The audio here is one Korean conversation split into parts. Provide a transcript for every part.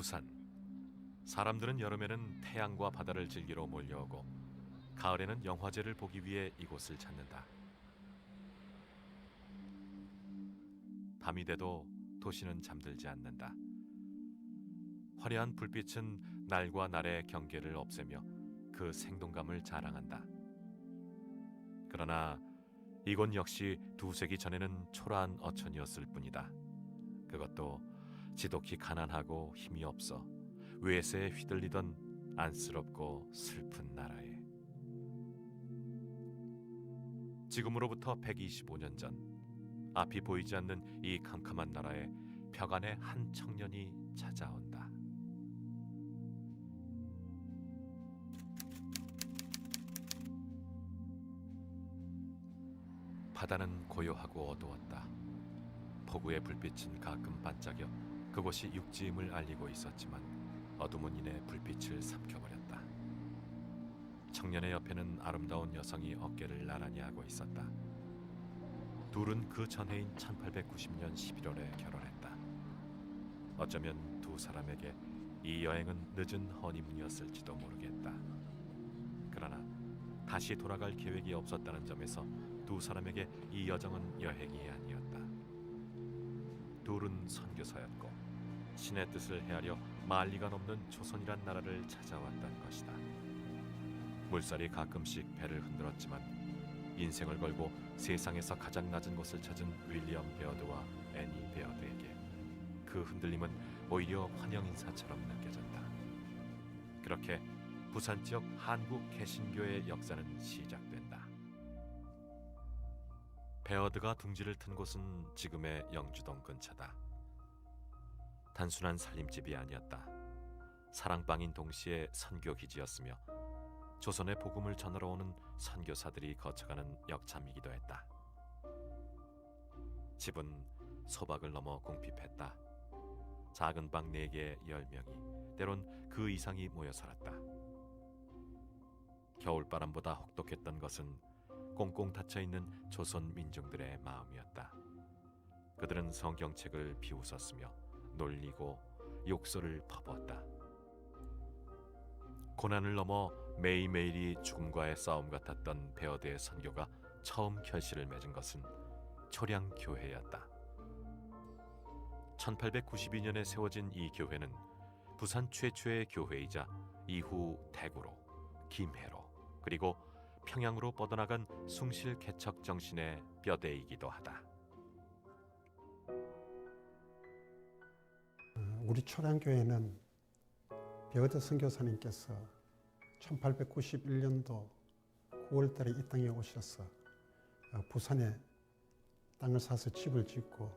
부산. 사람들은 여름에는 태양과 바다를 즐기러 몰려오고 가을에는 영화제를 보기 위해 이곳을 찾는다. 밤이 돼도 도시는 잠들지 않는다. 화려한 불빛은 날과 날의 경계를 없애며 그 생동감을 자랑한다. 그러나 이곳 역시 2세기 전에는 초라한 어촌이었을 뿐이다. 그것도 지독히 가난하고 힘이 없어 외세에 휘둘리던 안쓰럽고 슬픈 나라에. 지금으로부터 125년 전, 앞이 보이지 않는 이 캄캄한 나라에 벽안에 한 청년이 찾아온다. 바다는 고요하고 어두웠다. 폭우의 불빛은 가끔 반짝여 그곳이 육지임을 알리고 있었지만 어둠은 이내 불빛을 삼켜버렸다. 청년의 옆에는 아름다운 여성이 어깨를 나란히 하고 있었다. 둘은 그 전해인 1890년 11월에 결혼했다. 어쩌면 두 사람에게 이 여행은 늦은 허니문이었을지도 모르겠다. 그러나 다시 돌아갈 계획이 없었다는 점에서 두 사람에게 이 여정은 여행이 아니었다. 둘은 선교사였고 신의 뜻을 헤아려 만리가 넘는 조선이란 나라를 찾아왔던 것이다. 물살이 가끔씩 배를 흔들었지만 인생을 걸고 세상에서 가장 낮은 곳을 찾은 윌리엄 베어드와 애니 베어드에게 그 흔들림은 오히려 환영 인사처럼 느껴졌다. 그렇게 부산 지역 한국 개신교의 역사는 시작된다. 베어드가 둥지를 튼 곳은 지금의 영주동 근처다. 단순한 살림집이 아니었다. 사랑방인 동시에 선교기지였으며 조선의 복음을 전하러 오는 선교사들이 거쳐가는 역참이기도 했다. 집은 소박을 넘어 궁핍했다. 작은 방 4개 10명이 때론 그 이상이 모여 살았다. 겨울바람보다 혹독했던 것은 꽁꽁 닫혀있는 조선 민중들의 마음이었다. 그들은 성경책을 비웃었으며 놀리고 욕설을 퍼부었다. 고난을 넘어 매일매일이 죽음과의 싸움 같았던 베어드의 선교가 처음 결실을 맺은 것은 초량교회였다. 1892년에 세워진 이 교회는 부산 최초의 교회이자 이후 대구로, 김해로, 그리고 평양으로 뻗어나간 숭실 개척 정신의 뼈대이기도 하다. 우리 초량교회는 베어드 선교사님께서 1891년도 9월달에 이 땅에 오셔서 부산에 땅을 사서 집을 짓고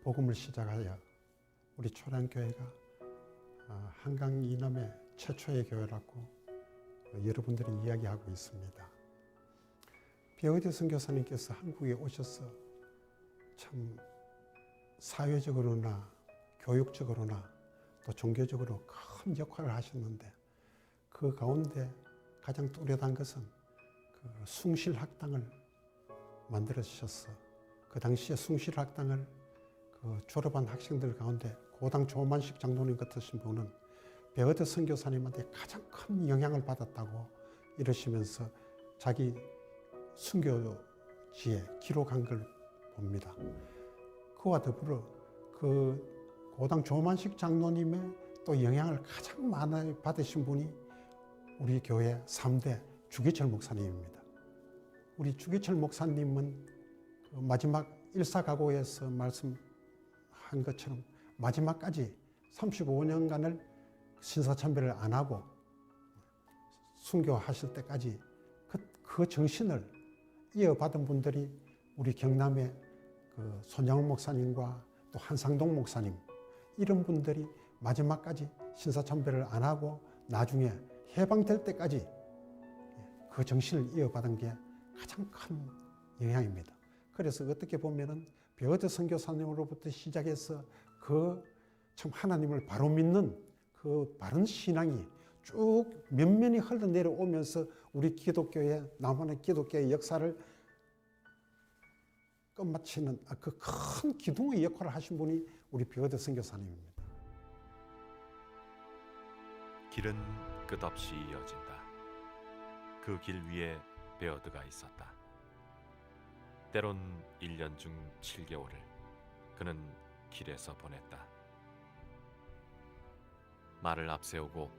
복음을 시작하여 우리 초량교회가 한강 이남의 최초의 교회라고 여러분들이 이야기하고 있습니다. 베어드 선교사님께서 한국에 오셔서 참 사회적으로나 교육적으로나 또 종교적으로 큰 역할을 하셨는데 그 가운데 가장 뚜렷한 것은 그 숭실학당을 만들어주셨어. 그 당시에 숭실학당을 그 졸업한 학생들 가운데 고당 조만식 장로님 같으신 분은 베어드 선교사님한테 가장 큰 영향을 받았다고 이러시면서 자기 순교지에 기록한 걸 봅니다. 그와 더불어 그 고당 조만식 장로님의 또 영향을 가장 많이 받으신 분이 우리 교회 3대 주기철 목사님입니다. 우리 주기철 목사님은 그 마지막 일사각오에서 말씀한 것처럼 마지막까지 35년간을 신사참배를 안 하고 순교하실 때까지 그 정신을 이어받은 분들이 우리 경남의 그 손양훈 목사님과 또 한상동 목사님, 이런 분들이 마지막까지 신사참배를 안 하고 나중에 해방될 때까지 그 정신을 이어받은 게 가장 큰 영향입니다. 그래서 어떻게 보면은 베어드 선교사님으로부터 시작해서 그 참 하나님을 바로 믿는 그 바른 신앙이 쭉 면면이 흘러내려오면서 우리 기독교의, 남한의 기독교의 역사를 끝마치는 그 큰 기둥의 역할을 하신 분이 우리 베어드 선교사님입니다. 길은 끝없이 이어진다. 그 길 위에 베어드가 있었다. 때론 1년 중 7개월을 그는 길에서 보냈다. 말을 앞세우고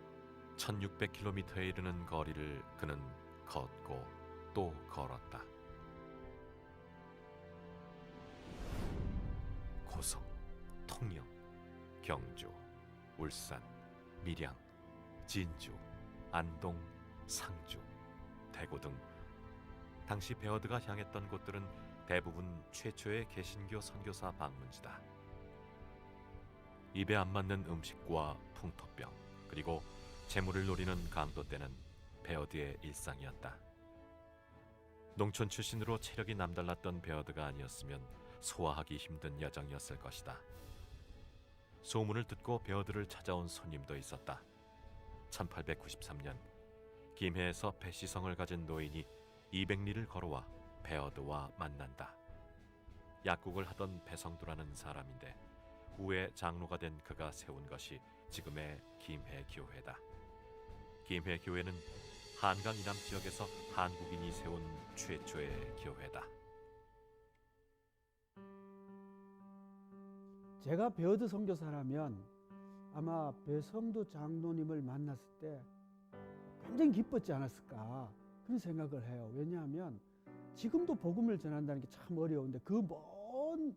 1600km에 이르는 거리를 그는 걷고 또 걸었다. 고성, 통영, 경주, 울산, 밀양, 진주, 안동, 상주, 대구 등 당시 베어드가 향했던 곳들은 대부분 최초의 개신교 선교사 방문지다. 입에 안 맞는 음식과 풍토병, 그리고 재물을 노리는 강도 때는 베어드의 일상이었다. 농촌 출신으로 체력이 남달랐던 베어드가 아니었으면 소화하기 힘든 여정이었을 것이다. 소문을 듣고 베어드를 찾아온 손님도 있었다. 1893년 김해에서 배시성을 가진 노인이 200리를 걸어와 베어드와 만난다. 약국을 하던 배성두라는 사람인데 후에 장로가 된 그가 세운 것이 지금의 김해교회다. 김해교회는 한강 이남 지역에서 한국인이 세운 최초의 교회다. 제가 베어드 선교사라면 아마 배성두 장로님을 만났을 때 굉장히 기뻤지 않았을까 그런 생각을 해요. 왜냐하면 지금도 복음을 전한다는 게 참 어려운데 그 먼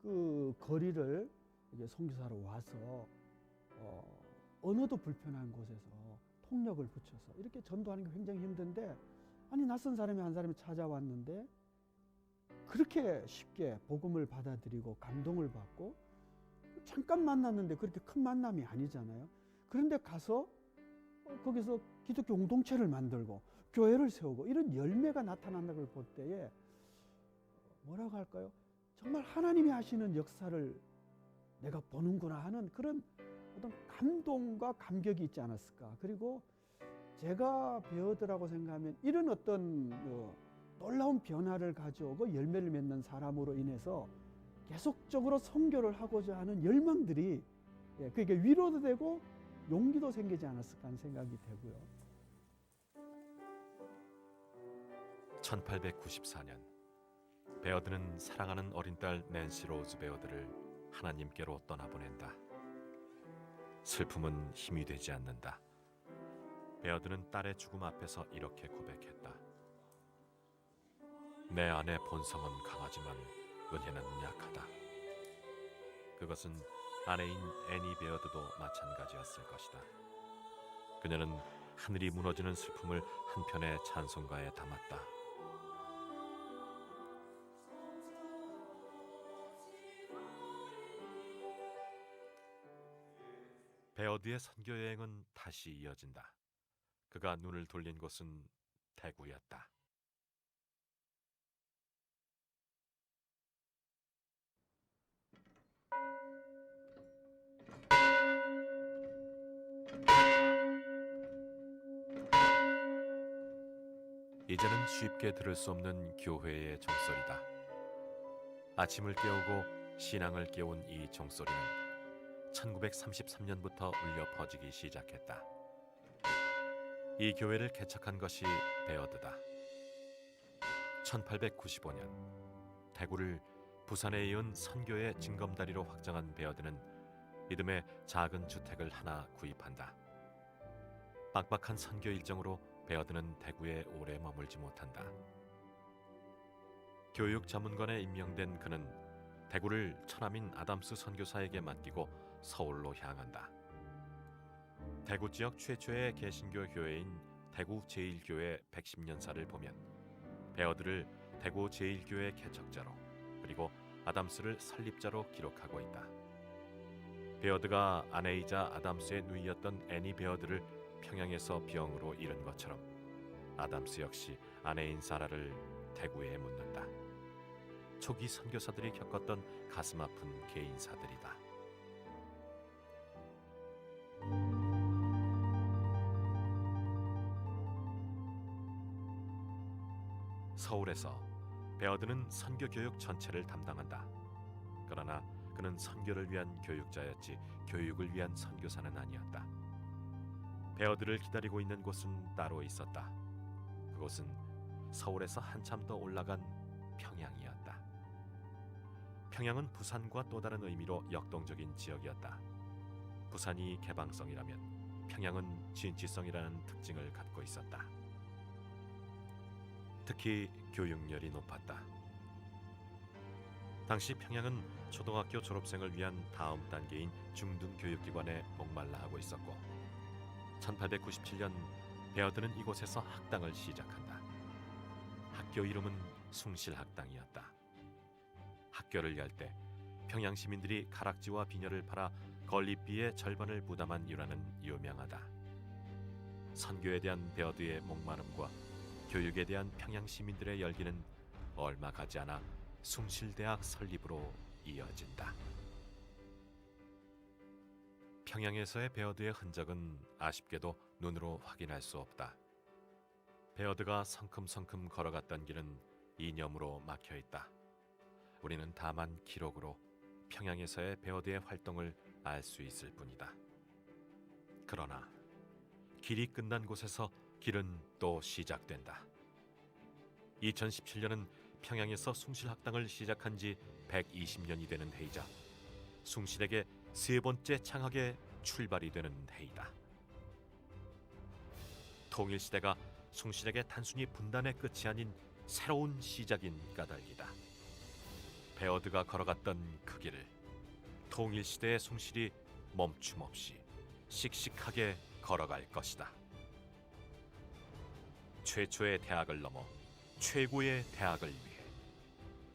그 거리를 이게 선교사로 와서 언어도 불편한 곳에서 통역을 붙여서 이렇게 전도하는 게 굉장히 힘든데, 아니 낯선 사람이 한 사람이 찾아왔는데 그렇게 쉽게 복음을 받아들이고 감동을 받고, 잠깐 만났는데 그렇게 큰 만남이 아니잖아요. 그런데 가서 거기서 기독교 공동체를 만들고 교회를 세우고 이런 열매가 나타난다는 걸 볼 때에 뭐라고 할까요? 정말 하나님이 하시는 역사를 내가 보는구나 하는 그런 어떤 감동과 감격이 있지 않았을까. 그리고 제가 베어드라고 생각하면 이런 어떤 놀라운 변화를 가져오고 열매를 맺는 사람으로 인해서 계속적으로 선교를 하고자 하는 열망들이 그게 위로도 되고 용기도 생기지 않았을까 하는 생각이 되고요. 1894년 베어드는 사랑하는 어린 딸 낸시 로즈 베어드를 하나님께로 떠나보낸다. 슬픔은 힘이 되지 않는다. 베어드는 딸의 죽음 앞에서 이렇게 고백했다. 내 안의 본성은 강하지만 은혜는 약하다. 그것은 아내인 애니 베어드도 마찬가지였을 것이다. 그녀는 하늘이 무너지는 슬픔을 한 편의 찬송가에 담았다. 베어드의 선교 여행은 다시 이어진다. 그가 눈을 돌린 곳은 대구였다. 이제는 쉽게 들을 수 없는 교회의 종소리다. 아침을 깨우고 신앙을 깨운 이 종소리는 1933년부터 울려 퍼지기 시작했다. 이 교회를 개척한 것이 베어드다. 1895년 대구를 부산에 이은 선교의 징검다리로 확장한 베어드는 이듬해 작은 주택을 하나 구입한다. 빡빡한 선교 일정으로 베어드는 대구에 오래 머물지 못한다. 교육 자문관에 임명된 그는 대구를 처남인 아담스 선교사에게 맡기고 서울로 향한다. 대구 지역 최초의 개신교 교회인 대구 제1교회 110년사를 보면 베어드를 대구 제1교회 개척자로, 그리고 아담스를 설립자로 기록하고 있다. 베어드가 아내이자 아담스의 누이였던 애니 베어드를 평양에서 병으로 잃은 것처럼 아담스 역시 아내인 사라를 대구에 묻는다. 초기 선교사들이 겪었던 가슴 아픈 개인사들이다. 서울에서 베어드는 선교 교육 전체를 담당한다. 그러나 그는 선교를 위한 교육자였지 교육을 위한 선교사는 아니었다. 베어들을 기다리고 있는 곳은 따로 있었다. 그곳은 서울에서 한참 더 올라간 평양이었다. 평양은 부산과 또 다른 의미로 역동적인 지역이었다. 부산이 개방성이라면 평양은 진취성이라는 특징을 갖고 있었다. 특히 교육열이 높았다. 당시 평양은 초등학교 졸업생을 위한 다음 단계인 중등교육기관에 목말라 하고 있었고 1897년 베어드는 이곳에서 학당을 시작한다. 학교 이름은 숭실학당이었다. 학교를 열 때 평양 시민들이 가락지와 비녀를 팔아 건립비의 절반을 부담한 일화는 유명하다. 선교에 대한 베어드의 목마름과 교육에 대한 평양 시민들의 열기는 얼마 가지 않아 숭실대학 설립으로 이어진다. 평양에서의 베어드의 흔적은 아쉽게도 눈으로 확인할 수 없다. 베어드가 성큼성큼 걸어갔던 길은 이념으로 막혀 있다. 우리는 다만 기록으로 평양에서의 베어드의 활동을 알 수 있을 뿐이다. 그러나 길이 끝난 곳에서 길은 또 시작된다. 2017년은 평양에서 숭실학당을 시작한 지 120년이 되는 해이자 숭실에게 세 번째 창학의 출발이 되는 해이다. 통일시대가 숭실에게 단순히 분단의 끝이 아닌 새로운 시작인 까닭이다. 베어드가 걸어갔던 그 길을 통일시대의 숭실이 멈춤없이 씩씩하게 걸어갈 것이다. 최초의 대학을 넘어 최고의 대학을 위해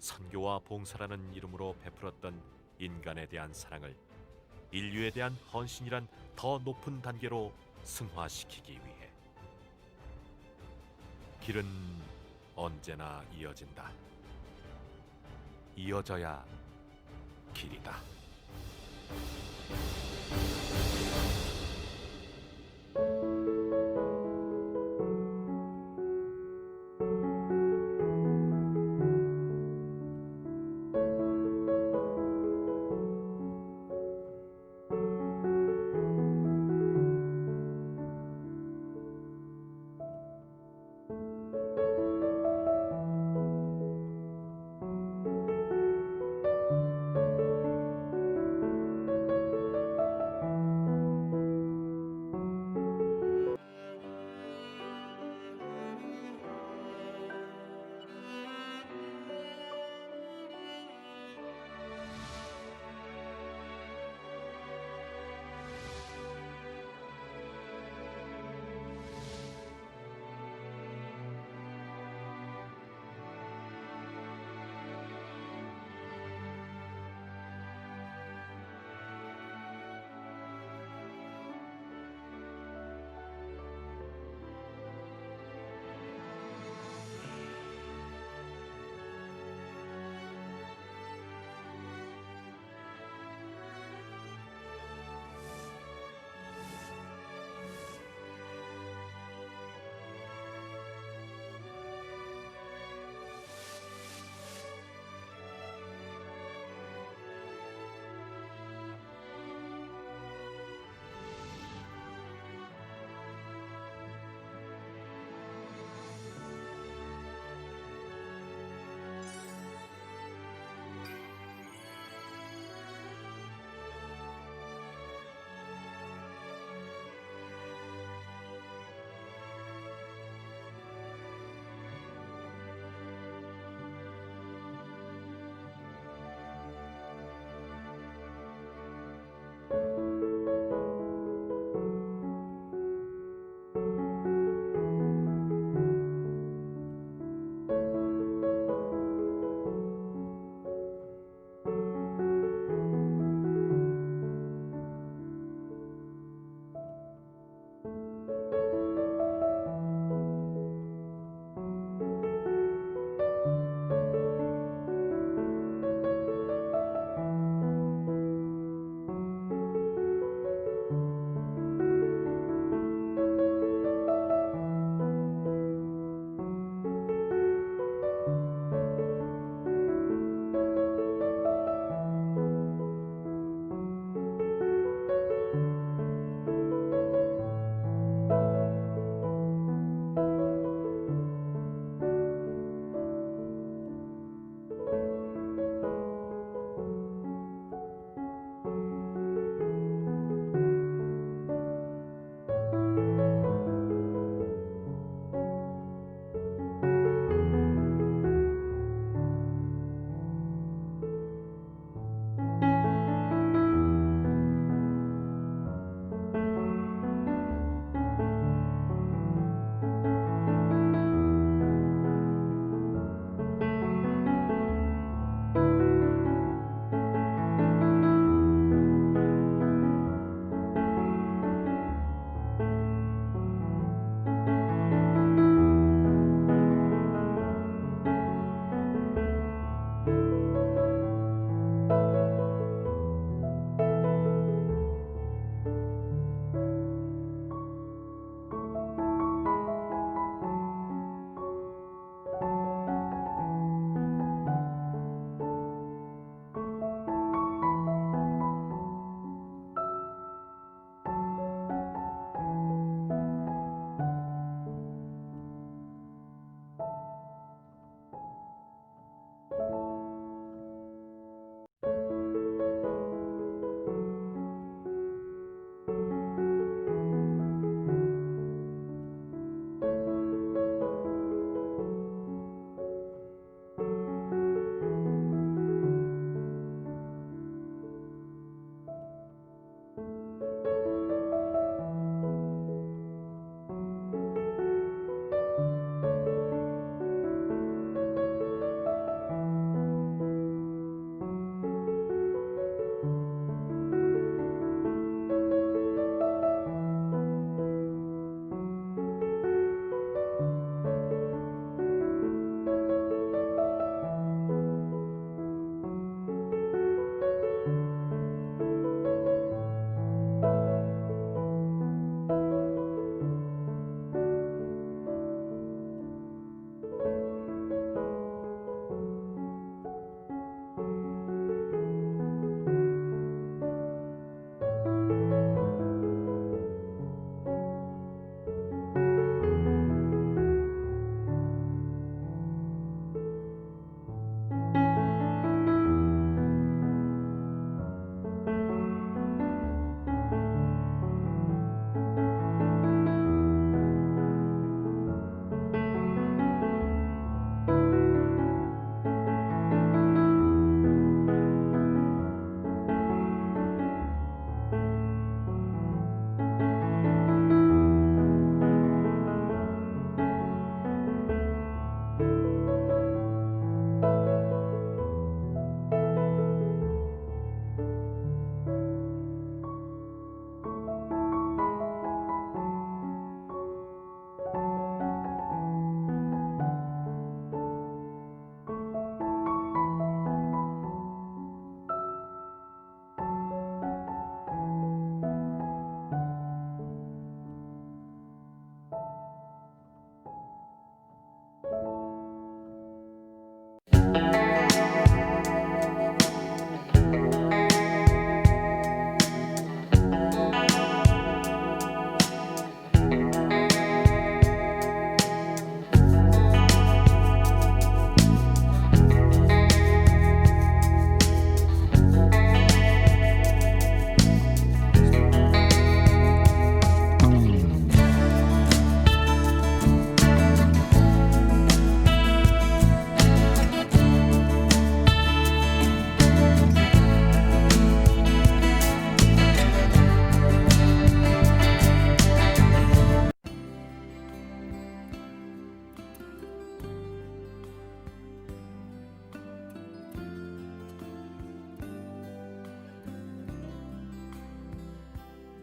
선교와 봉사라는 이름으로 베풀었던 인간에 대한 사랑을 인류에 대한 헌신이란 더 높은 단계로 승화시키기 위해 길은 언제나 이어진다. 이어져야 길이다.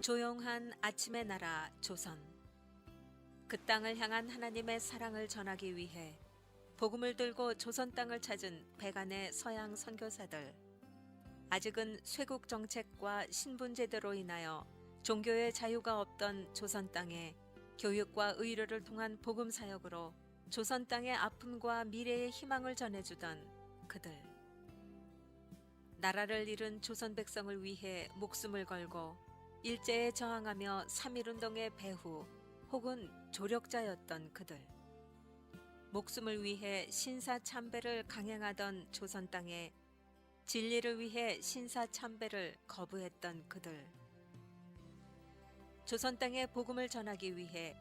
조용한 아침의 나라 조선. 그 땅을 향한 하나님의 사랑을 전하기 위해 복음을 들고 조선 땅을 찾은 백안의 서양 선교사들. 아직은 쇄국 정책과 신분 제도로 인하여 종교의 자유가 없던 조선 땅에 교육과 의료를 통한 복음 사역으로 조선 땅의 아픔과 미래의 희망을 전해주던 그들. 나라를 잃은 조선 백성을 위해 목숨을 걸고 일제에 저항하며 3.1운동의 배후 혹은 조력자였던 그들. 목숨을 위해 신사참배를 강행하던 조선 땅에 진리를 위해 신사참배를 거부했던 그들. 조선 땅에 복음을 전하기 위해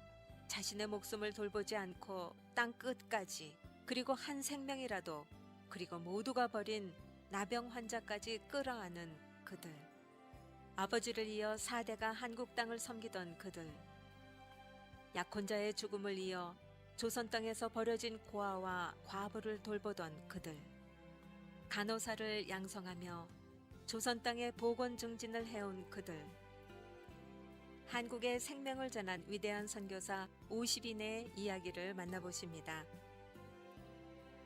자신의 목숨을 돌보지 않고 땅 끝까지, 그리고 한 생명이라도, 그리고 모두가 버린 나병 환자까지 끌어안은 그들. 아버지를 이어 4대가 한국 땅을 섬기던 그들. 약혼자의 죽음을 이어 조선 땅에서 버려진 고아와 과부를 돌보던 그들. 간호사를 양성하며 조선 땅의 보건 증진을 해온 그들. 한국의 생명을 전한 위대한 선교사 50인의 이야기를 만나보십니다.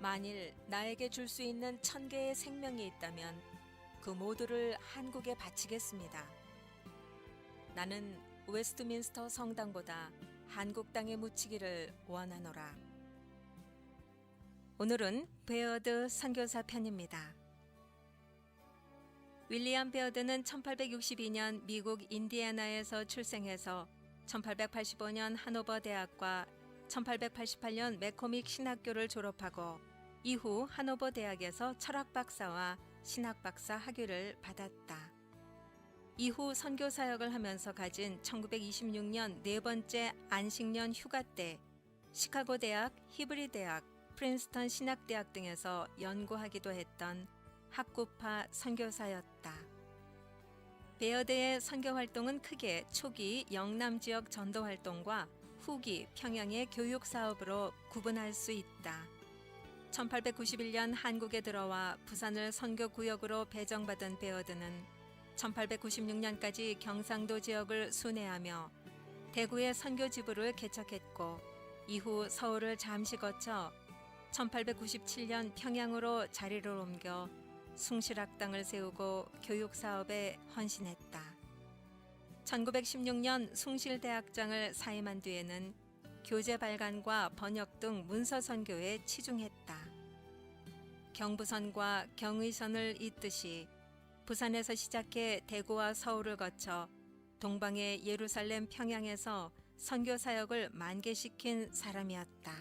만일 나에게 줄 수 있는 1000개의 생명이 있다면 그 모두를 한국에 바치겠습니다. 나는 웨스트민스터 성당보다 한국 땅에 묻히기를 원하노라. 오늘은 베어드 선교사 편입니다. 윌리엄 베어드는 1862년 미국 인디애나에서 출생해서 1885년 하노버 대학과 1888년 매코믹 신학교를 졸업하고 이후 하노버 대학에서 철학 박사와 신학 박사 학위를 받았다. 이후 선교 사역을 하면서 가진 1926년 네 번째 안식년 휴가 때 시카고 대학, 히브리 대학, 프린스턴 신학대학 등에서 연구하기도 했던 학구파 선교사였다. 베어드의 선교 활동은 크게 초기 영남 지역 전도 활동과 후기 평양의 교육 사업으로 구분할 수 있다. 1891년 한국에 들어와 부산을 선교 구역으로 배정받은 베어드는 1896년까지 경상도 지역을 순회하며 대구의 선교 지부를 개척했고 이후 서울을 잠시 거쳐 1897년 평양으로 자리를 옮겨 숭실학당을 세우고 교육 사업에 헌신했다. 1916년 숭실대학장을 사임한 뒤에는 교재 발간과 번역 등 문서 선교에 치중했다. 경부선과 경의선을 잇듯이 부산에서 시작해 대구와 서울을 거쳐 동방의 예루살렘 평양에서 선교 사역을 만개시킨 사람이었다.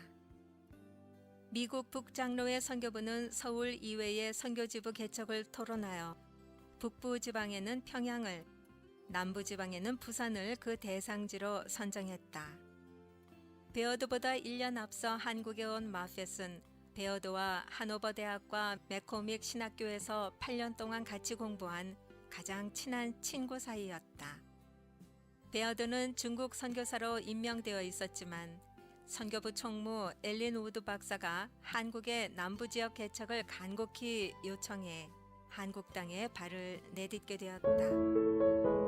미국 북장로회 선교부는 서울 이외의 선교지부 개척을 토론하여 북부 지방에는 평양을, 남부 지방에는 부산을 그 대상지로 선정했다. 베어드보다 1년 앞서 한국에 온 마펫은 베어드와 하노버 대학과 매코믹 신학교에서 8년 동안 같이 공부한 가장 친한 친구 사이였다. 베어드는 중국 선교사로 임명되어 있었지만 선교부 총무 엘린 우드 박사가 한국의 남부 지역 개척을 간곡히 요청해 한국 땅에 발을 내딛게 되었다.